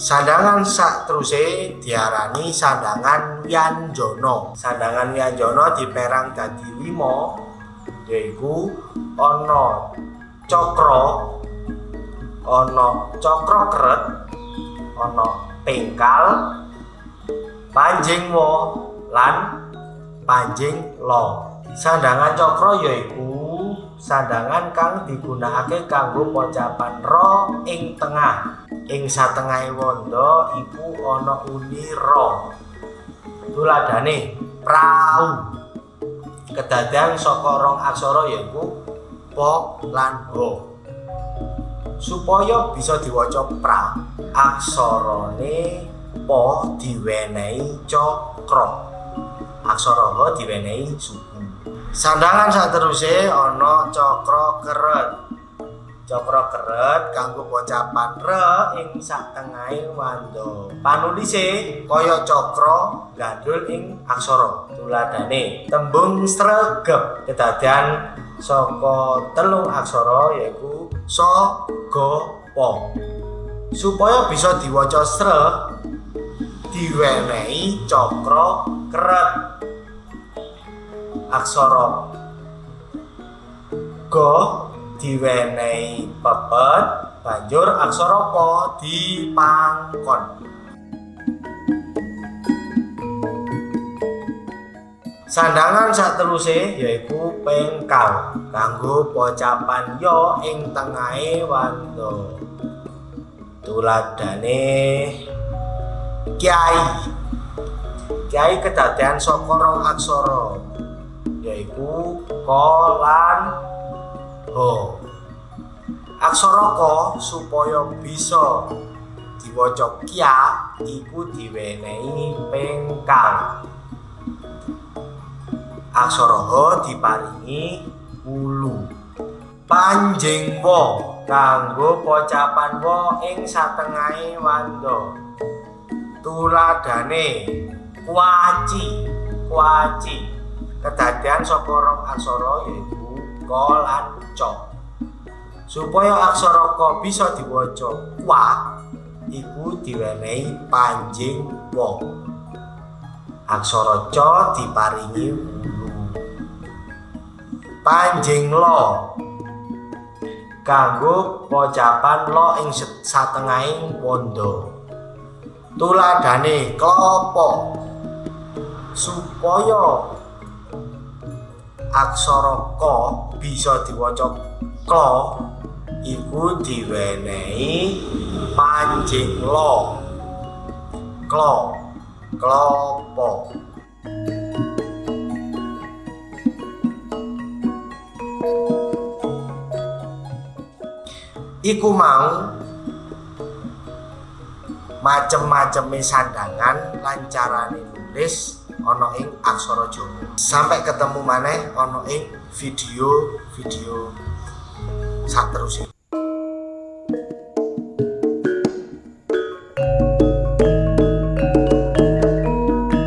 Sandangan saterusé diarani sandangan wyanjana. Sandangan wyanjana diperang dadi 5, yaiku ana cakra, ana cakra keret, ana pengkal, panjing wa lan panjing la. Sandangan cakra yaiku sandangan kang digunakake kanggo pocapan ra ing tengah. Ing satengahé wanda iku ana uni ra. Tuladhane prau. Kedadian saka rong aksara yaiku pa lan ha. Supaya bisa diwaca pra, aksarane pa diwenehi cakra. Aksara ha diwenehi suku. Sandangan saterusé ana cakra keret. Cakra keret kanggo pocapan re ing satengahé wanda. Panulise kaya cakra gandul ing aksara. Tuladhane tembung sregep kedadian saka 3 aksara yaiku sa, ga, pa. Supaya bisa diwaca sre diwenehi cakra keret. Aksara ga diwenehi pepet, banjur aksara pa dipangkon. Sandangan saterusé yaiku pengkal kanggo pocapan ya ing tengahé wanda. Tuladhane kiai. Kiai kedadian saka 2 aksara yaiku ka lan ha. Aksara ka supaya bisa diwaca kya iku diwenehi pengkal. Aksara ha diparingi ulu. Panjing wa kanggo pocapan wa ing satengahé wanda. Tuladhane kuaci, kuaci. Kedadian saka 2 aksara yaiku ka lan ca. Supaya aksara ka bisa diwaca kwa iku diwenehi panjing wa. Aksara ca diparingi ulu. Panjing la kanggo pocapan la ing satengahing wanda. Tuladhane klapa. Supaya aksara ka bisa diwaca kla iku diwenehi panjing la. Kla, klapa. Iku mau macem-maceme sandangan lan carane nulis ana ing aksara Jawa. Sampai ketemu maneh ana ing video saterusé.